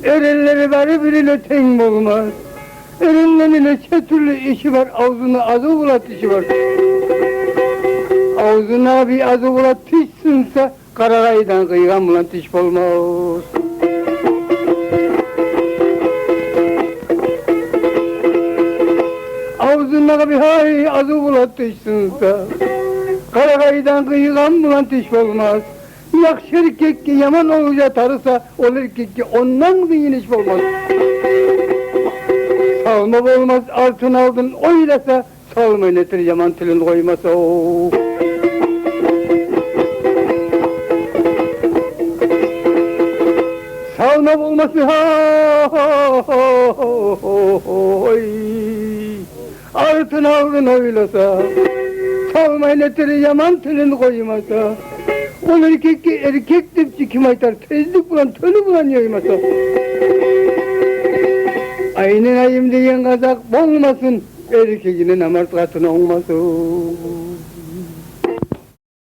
Erenleri bari biriyle teng olmaz. Erenlerin neçe türlü işi var, ağzına azı bulat işi var. Ağzına bir azı bulat tişsinse, Karagay'dan kıygan bulan tiş olmaz. Ağzına bir hay azı bulat tişsinse, Karagay'dan kıygan bulan tiş olmaz. Yakşı erkek ki yaman olacak tarısa, ol erkek ki ondan kıyın iş olmaz. Salma olmaz altın aldın oylasa, salma netir yaman tilin koymasa. Salma olması altın aldın oylasa, salma netir yaman tilin koymasa. Ol erkek ki erkek dipçi kim aytar, tezlik bulan, tönü bulan yaymasa. Aynen ayım diyen kazak olmasın, erkeğinin amart katına olmasın.